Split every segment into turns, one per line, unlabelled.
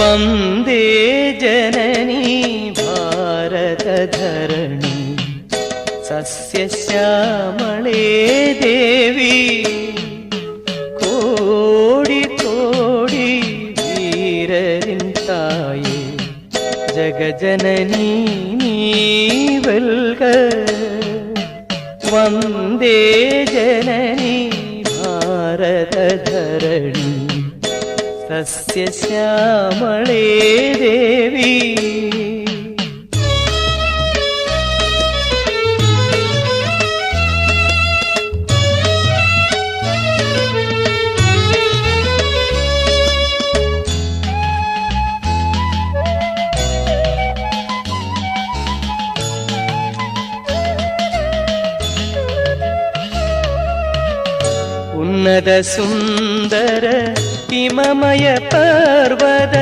वन्दे जननी भारतधरणि सस्यश्यामळे देवी कोडि कोडि वीररिन् ताये जगजननी नीवल्ग वन्दे जननी भारतधरणि सस्यश्यामळे देवी उन्नत सुंदर हिममय पर्वत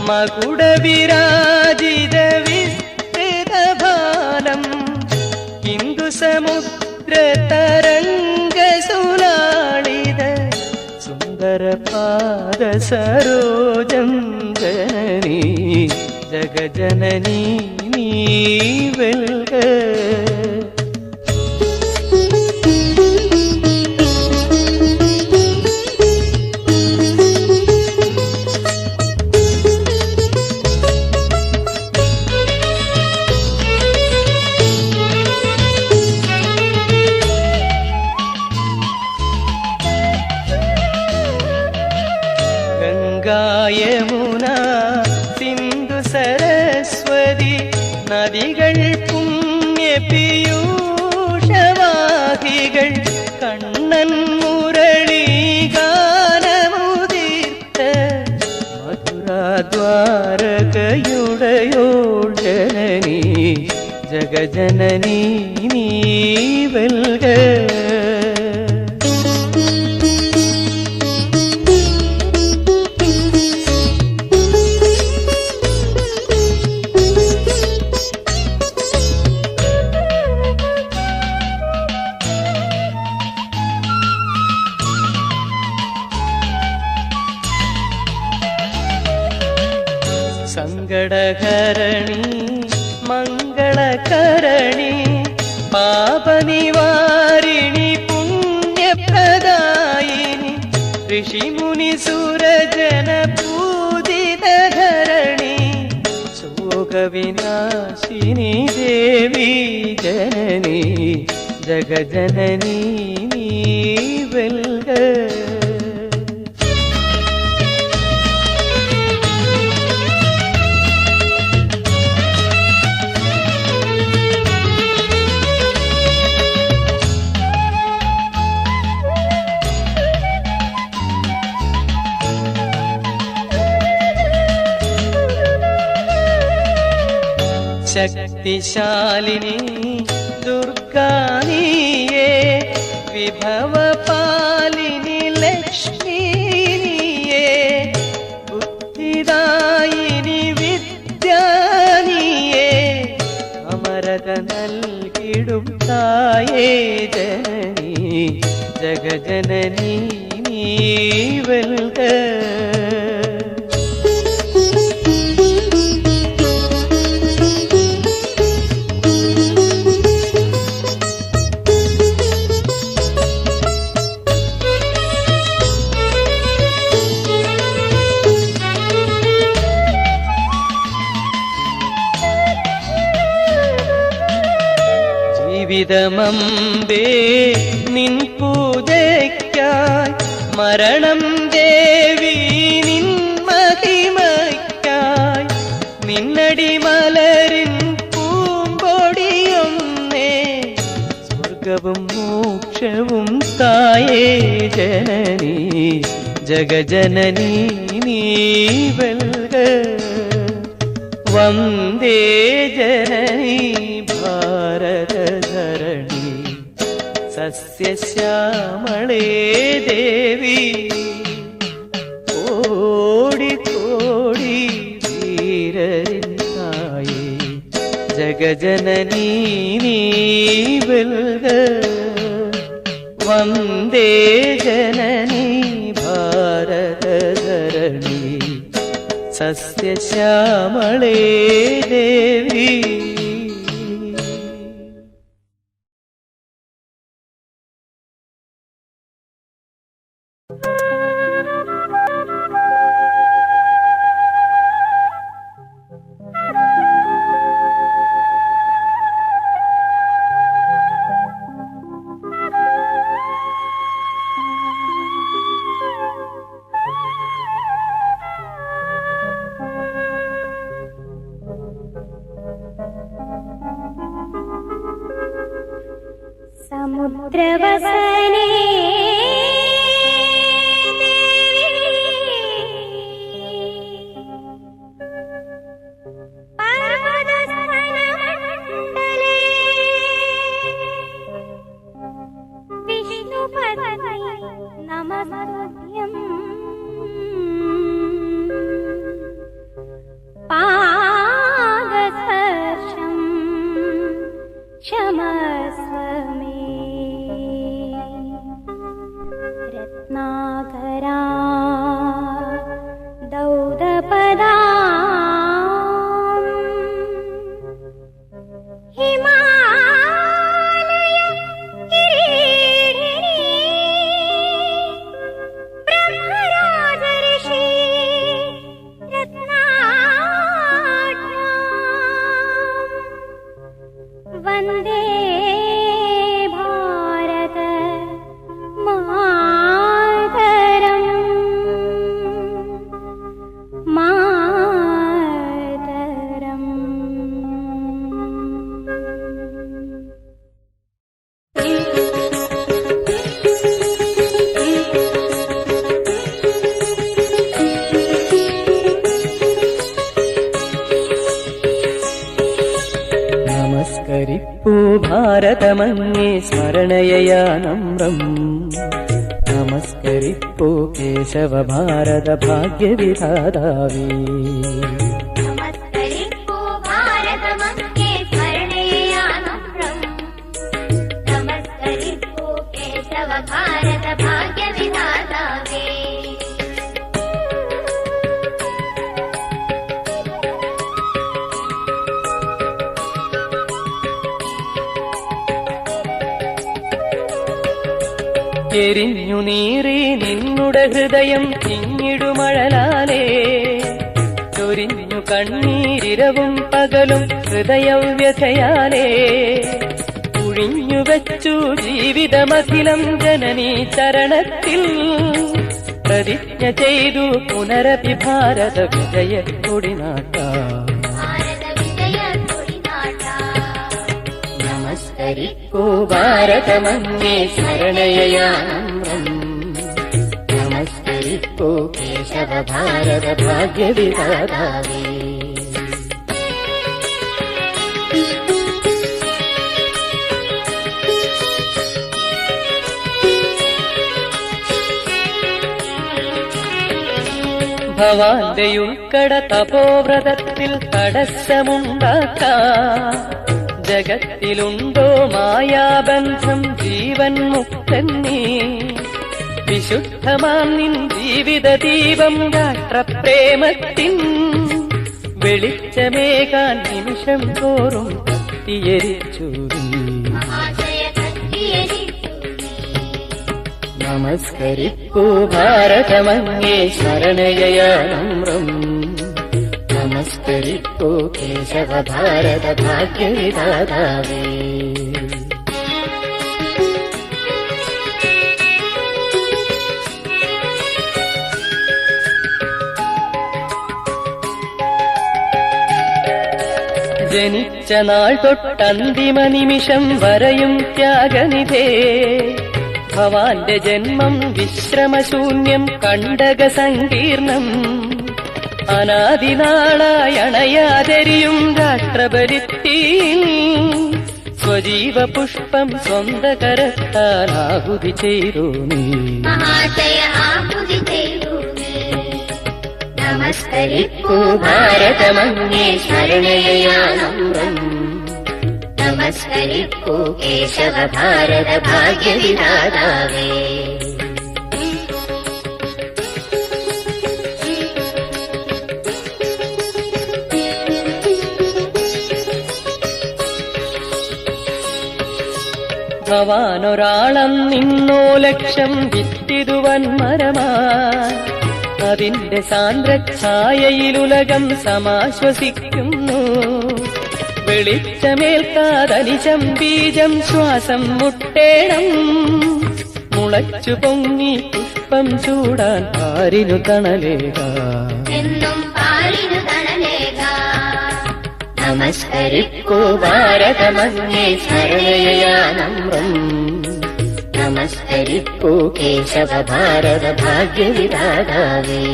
मकुड विराजित विस्तृत भालम् हिंदु समुद्र तरंग सुलालित सुंदर पाद सरोजं जननी जगजननी नीवल्ग यमुना सिंधु सरस्वती नदिകൾ പുണ്യ പീയൂഷവാഹികൾ കണ്ണൻ മുരളി ഗാനമുദിർത്ത മധുരാദ്വാരകയുടയോൾ ജനനി ജഗജനനി നീവൽക संगडहरणि मंगलकरणि पापनिवारिणि पुण्यप्रदायिनि ऋषिमुनि सुरजन पूजितधरणि शोकविनाशिनि देवी जननी जगजननी नीवल्ग शक्तिशालिनी दुर्गा नीये विभवपालिनी लक्ष्मी नीये बुद्धिदायिनी विद्या नीये अमरत नल्किडुम ताये जननी जगजननी नीवल्ग ജീവിതമമ്പേ നിൻ പൂജയ്ക്കായി മരണം ദേവി നിൻ മഹിമയ്ക്കായി നിന്നടിമലരിൻ പൂമ്പൊടിയൊന്നേ സ്വർഗവും മോക്ഷവും തായേ ജനനി ജഗജനനി നീവൽക വന്ദേ ജനനി भारतधरणि सस्यश्यामळे देवी कोडि कोडि वीररिन् ताये जगजननी नीवल्ग वन्दे जननी भारतधरणि സസ്യശ്യാമളേ ദേവി.
സമുദ്രവസനേ പർവതസ്ഥലമണ്ഡലേ വിഷ്ണുപത്നി നമസ്തുഭ്യം. പാദസ്പർശം ക്ഷമസ്വ മേ. രത്നാകരാ ദൗതപദാ ഹിമാലയ കിരീടിനീ ബ്രഹ്മരാജഋഷി രത്നാഢ്യാം വന്ദേ ഭാരത മാതരം മാതരം.
നമസ്കരിപ്പൂ ഭാരതമങ്ങേ സ്മരണയയാ നമ്രം. നമസ്കരിപ്പൂ കേശവ ഭാരത ഭാഗ്യവിധാതാവേ.
നമസ്കരിപ്പൂ ഭാരതമങ്ങേ സ്മരണയയാ നമ്രം. നമസ്കരിപ്പൂ കേശവ ഭാരത ഭാഗ്യവിധാതാവേ.
എരിഞ്ഞു നീറി നിന്നുടെ ഹൃദയം തിങ്ങിടുമഴലാലേ. ചൊരിഞ്ഞു കണ്ണീരിരവും പകലും ഹൃദയവ്യഥയാലേ. ഒഴിഞ്ഞു വെച്ചു ജീവിതമഖിലം ജനനീ ചരണത്തിൽ. പ്രതിജ്ഞ ചെയ്തു പുനരപി ഭാരത വിജയ കൊടിനാട്ടാം. നമസ്കരിപ്പൂ ഭാരതമങ്ങേ സ്മരണയയാ നമ്രം. നമസ്കരിപ്പൂ കേശവ ഭാരത ഭാഗ്യവിധാതാവേ. ഭവാന്റെ ഉൾക്കട തപോവ്രതത്തിൽ തടസ്സമുണ്ടാക്കാം. ജഗത്തിലുണ്ടോ മായാബന്ധം ജീവൻ മുക്തൻ നീ. വിശുദ്ധമാം നിൻ ജീവിത ദീപം രാഷ്ട്രപ്രേമത്തിൻ. വെളിച്ചമേകാൻ നിമിഷം തോറും കത്തിയരിച്ചു നീ. നമസ്കരിപ്പൂ ഭാരതമങ്ങേ ശരണയയാ നമ്രം. നമസ്കരിപ്പൂ കേശവ ഭാരത ഭാഗ്യവിധാതാവേ. ജനിച്ച നാൾ തൊട്ടന്തിമ നിമിഷം വരെയും ത്യാഗനിധേ. ഭവാന്റെ ജന്മം വിശ്രമശൂന്യം കണ്ടക സങ്കീർണം. അനാദിനാളായണയാതെരിയും രാഷ്ട്രപരിത്തിൽ. സ്വജീവ പുഷ്പം സ്വന്ത കരത്താലാഹുതി ചെയ്തു നീ. നമസ്കരിപ്പൂ ഭാരതമങ്ങേ ശരണയയാ നമ്രം. നമസ്കരിപ്പൂ കേശവ ഭാരത ഭാഗ്യവിധാതാവേ. ഭവാനൊരാളം നിന്നോ ലക്ഷം വിത്തിടുവൻ മരമായി അതിന്റെ സാന്ദ്രഛായയിലുലകം സമാശ്വസിക്കുന്നു. വെളിച്ചമേൽക്കാതനിശം ബീജം ശ്വാസം മുട്ടേണം. മുളച്ചു പൊങ്ങി പുഷ്പം ചൂടാൻ ആരിനു തണലേകാം.
എന്നും പാലിനു തണലേകാം.
നമസ്കരിക്കൂ ഭാരതമങ്ങേ ശരണയാനമ്രം. നമസ്കരിക്കൂ കേശവ ഭാരത ഭാഗ്യവിധാതാവേ.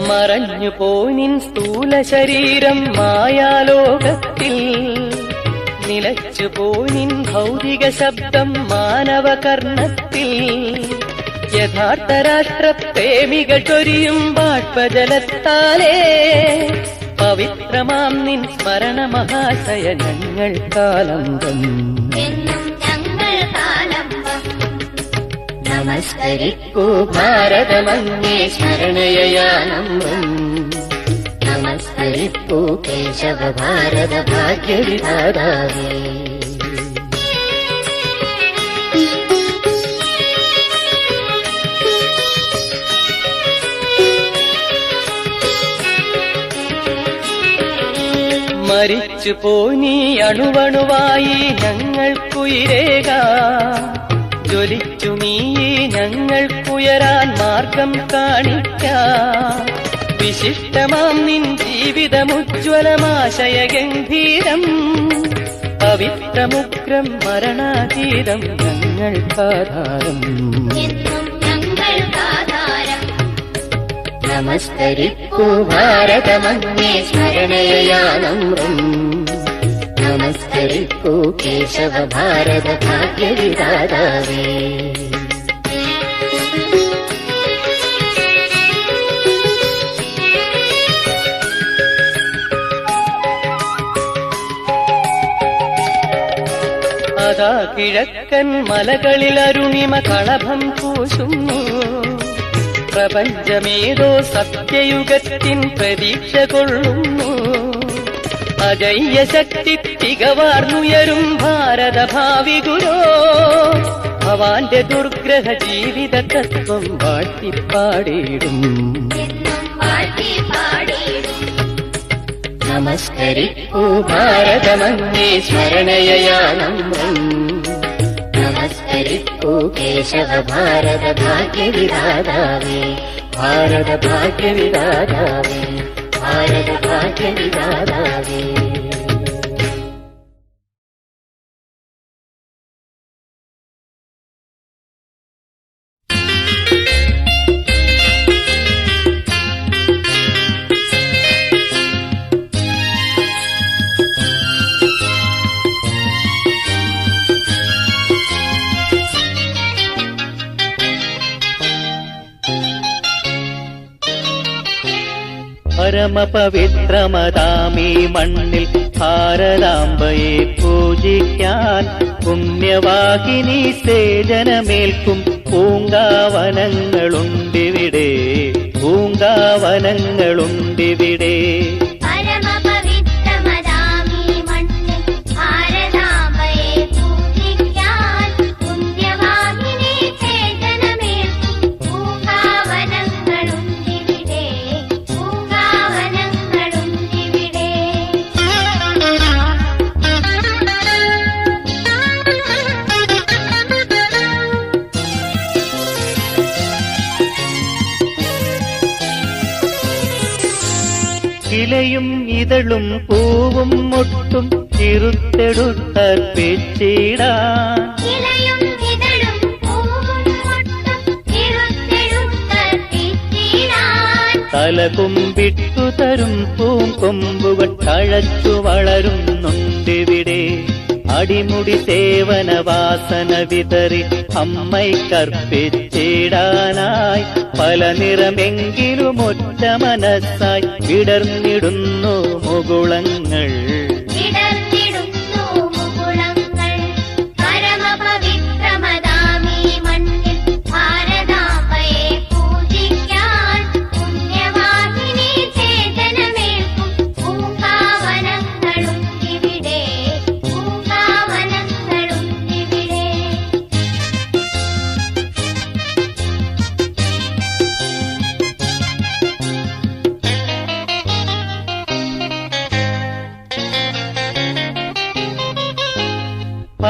മറഞ്ഞു പോനിൻ സ്ഥൂല ശരീരം മായാലോകത്തിൽ. നിലച്ചു പോനിൻ ഭൗതിക ശബ്ദം മാനവകർണത്തിൽ. യഥാർത്ഥ രാഷ്ട്രപ്രേമികൾ ചൊരിയും ബാഷ്പജലത്താലേ പവിത്രമാം നിൻ സ്മരണ മഹാശയ ഞങ്ങൾ കാലംബം.
എന്നും ഞങ്ങൾ കാലംബം.
നമസ്കരിക്കൂ ഭാരതമങ്ങേ ശരണയാനമ്രം. നമസ്കരിക്കൂ കേശവ ഭാരത ഭാഗ്യവിധാതാവേ. മരിച്ചു പോനീ അണുവണുവായി ഞങ്ങൾക്കുയിരേകാം. ജ്വലിച്ചു നീ ഞങ്ങൾക്കുയരാൻ മാർഗം കാണിക്കാം. വിശിഷ്ടമാം നിൻ ജീവിതമുജ്വലമാശയ ഗംഭീരം. പവിത്രമുഗ്രം മരണാതീതം ഞങ്ങൾക്കാധാരം.
എന്നും ഞങ്ങൾക്കാധാരം.
നമസ്കരിക്കൂ ഭാരതമങ്ങേ ശരണയാനമ്രം. നമസ്കരിക്കൂ കേശവ ഭാരത ഭാഗ്യവിധാതാവേ. അതാ കിഴക്കൻ മലകളിൽ അരുണിമ കളഭം പൂശുന്നു. പ്രപഞ്ചമേതോ സത്യയുഗത്തിൻ പ്രതീക്ഷ കൊള്ളുന്നു. അജയ്യ ശക്തി തികവാർന്നുയരും ഭാരത ഭാവി ഗുരോ. ഭവാന്റെ ദുർഗ്രഹ ജീവിത തത്വം വാഴ്ത്തിപ്പാടിയിടും.
എന്നും വാഴ്ത്തിപ്പാടിയിടും.
നമസ്കരിക്കൂ ഭാരതമങ്ങേ ശരണയാനമ്രം. നമസ്കരിക്കൂ കേശവ ഭാരത ഭാഗ്യവിധാതാവേ. ഭാരത ഭാഗ്യവിധാതാവേ. ഭാരത ഭാഗ്യവിധാതാവേ. പരമപവിത്രമതാമീ മണ്ണിൽ ഭാരതാംബയെ പൂജിക്കാൻ പുണ്യവാഹിനി സേജനമേൽക്കും പൂങ്കാവനങ്ങളുണ്ടിവിടെ. പൂങ്കാവനങ്ങളുണ്ടിവിടെ.
പരമപവിത്രമതാമീ മണ്ണിൽ ഭാരതാംബയെ പൂജിക്കാൻ പുണ്യവാഹിനി സേജനമേൽക്കും പൂങ്കാവനങ്ങളുണ്ടിവിടെ. പൂങ്കാവനങ്ങളുണ്ടിവിടെ.
ഇലയും ഇതളും പൂവും മൊട്ടും ചിറുത്തെടുത്തർപ്പിച്ചിടാൻ.
ഇലയും ഇതളും പൂവും മൊട്ടും ചിറുത്തെടുത്തർപ്പിച്ചിടാൻ.
തലകുമ്പിട്ടു തരും പൂങ്കൊമ്പുകൾ തഴച്ചു വളരുന്നുണ്ടിവിടെ. അടിമുടി സേവന വാസന വിതറി അമ്മയ്ക്കർപ്പിച്ചിടാനായി പല നിറമെങ്കിലും ഒറ്റ മനസ്സായി വിടർന്നിടുന്നു മുകുളങ്ങൾ.
വിടർന്നിടുന്നു മുകുളങ്ങൾ. പരമപവിത്രമതാമീ മണ്ണിൽ ഭാരതാംബയെ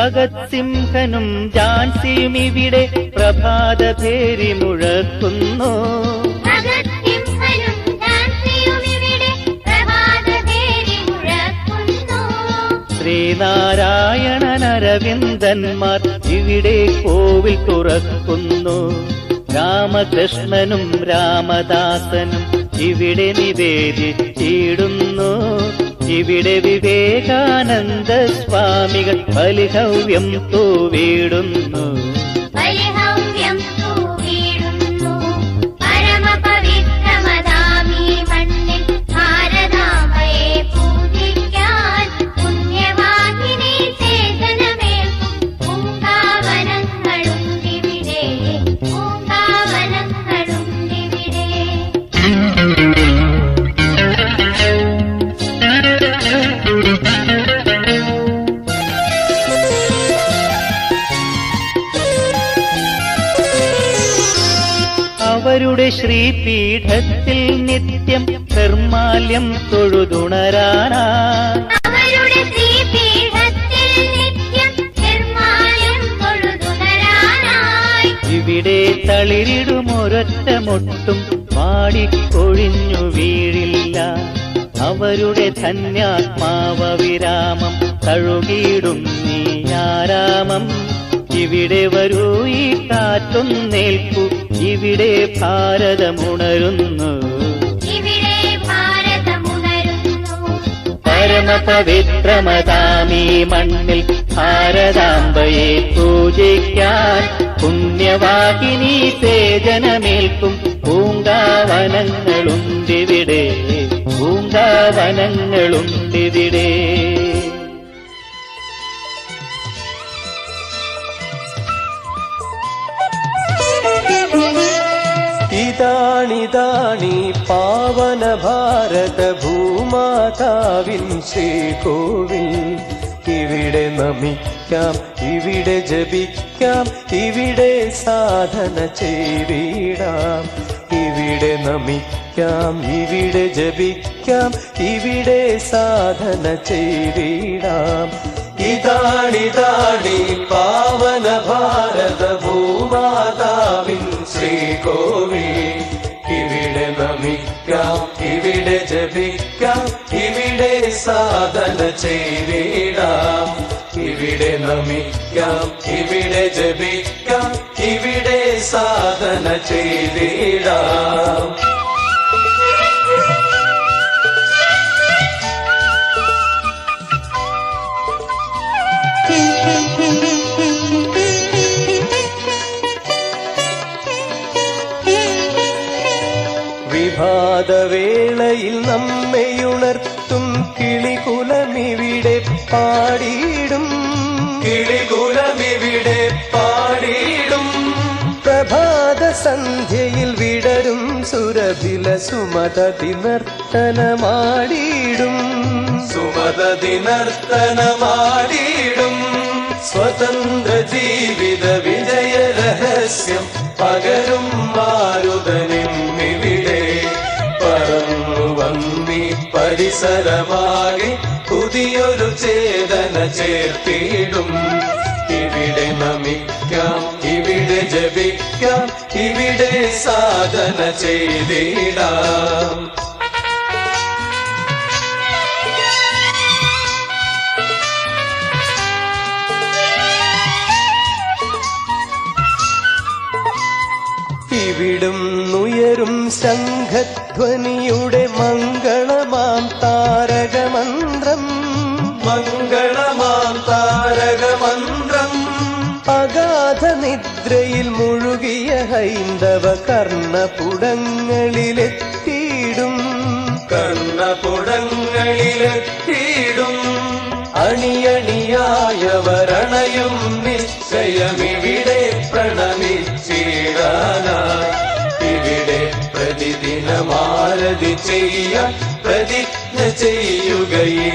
ഭഗത് സിംഹനും ഝാൻസിയും ഇവിടെ പ്രഭാത പേരി മുഴക്കുന്നു.
ഭഗത് സിംഹനും ഝാൻസിയും ഇവിടെ പ്രഭാതഭേരി മുഴക്കുന്നു.
ശ്രീനാരായണൻ അരവിന്ദന്മാർ ഇവിടെ കോവിൽ തുറക്കുന്നു. രാമകൃഷ്ണനും രാമദാസനും ഇവിടെ നിവേദിച്ചിടുന്നു. ഇവിടെ വിവേകാനന്ദ സ്വാമികൾ ബലിഹവ്യം തൂവിടുന്നു.
ബലിഹവ്യം തൂവിടുന്നു. പരമപവിത്രമതാമീ മണ്ണിൽ ഭാരതാംബയെ പൂജിക്കാൻ പുണ്യവാഹിനി ചേതനമേൽക്കും പൂങ്കാവനങ്ങളുണ്ടിവിടെ. പൂങ്കാവനങ്ങളുണ്ടിവിടെ.
അവരുടെ ശ്രീപീഠത്തിൽ നിത്യം നിർമാല്യം തൊഴുതുണരാനായി.
അവരുടെ ശ്രീപീഠത്തിൽ നിത്യം നിർമ്മാല്യം തൊഴുതുണരാനായി.
ഇവിടെ തളിരിടുമൊരൊറ്റ മൊട്ടും വാടിക്കൊഴിഞ്ഞു വീഴില്ല. അവരുടെ ധന്യാത്മാവ വിരാമം തഴുകിയിടും നീയാരാമം. ഇവിടെ വരൂ ഈ കാറ്റൊന്നേൽക്കൂ, ഇവിടെ ഭാരതമുണരുന്നു.
ഇവിടെ ഭാരതമുണരുന്നു.
പരമപവിത്രമതാമീ മണ്ണിൽ ഭാരതാംബയെ പൂജിക്കാൻ പുണ്യവാഹിനി സേജനമേൽക്കും പൂങ്കാവനങ്ങളുണ്ടിവിടെ. പൂങ്കാവനങ്ങളുണ്ടിവിടെ.
ഇതാണിതാണീ പാവന ഭാരത ഭൂമാതാവിൻ ശ്രീകോവിൽ. ഇവിടെ നമിക്കാം, ഇവിടെ ജപിക്കാം, ഇവിടെ സാധന ചെയ്തിടാം. ഇവിടെ നമിക്കാം, ഇവിടെ ജപിക്കാം, ഇവിടെ സാധന ചെയ്തിടാം. ഇതാണിതാണീ പാവന ഭാരത ഭൂമാതാവിൻ ശ്രീകോവിൽ. ഇവിടെ നമിക്കാം, ഇവിടെ ജപിക്കാം, ഇവിടെ സാധന ചെയ്തിടാം. ഇവിടെ നമിക്കാം, ഇവിടെ ജപിക്കാം, ഇവിടെ സാധന ചെയ്തിടാം. വിഭാതവേളയിൽ നമ്മെയുണർത്തും കിളികുലമിവിടെ പാടിയിടും. കിളികുലമിവിടെ പാടിയിടും. പ്രഭാത സന്ധ്യയിൽ വിടരും സുരഭില സുമതതി നർത്തനമാടിയിടും. സുമതതി നർത്തനമാടിയിടും. സ്വതന്ത്ര ജീവിത വിജയ രഹസ്യം പകരും മാരുതനിവിടെ. പറന്നു വന്നി പരിസരമാകെ പുതിയൊരു ചേതന ചേർത്തിടും. ഇവിടെ നമിക്കാം, ഇവിടെ ജപിക്കാം, ഇവിടെ സാധന ചെയ്തിടാം. ഇവിടും നുയരും ശംഖധ്വനിയുടെ മംഗളമാം താരകമന്ത്രം. മംഗളമാം താരകമന്ത്രം. അഗാധ നിദ്രയിൽ മുഴുകിയ ഹൈന്ദവ കർണപുടങ്ങളിലെത്തിയിടും. കർണപുടങ്ങളിലെത്തിയിടും. അണിയണിയായവരണയും നിശ്ചയമിവിടെ പ്രണമിച്ചിടാനായി. ഇവിടെ പ്രതിദിനമാരതി ചെയ്യാൻ പ്രതിജ്ഞ ചെയ്യുകയേ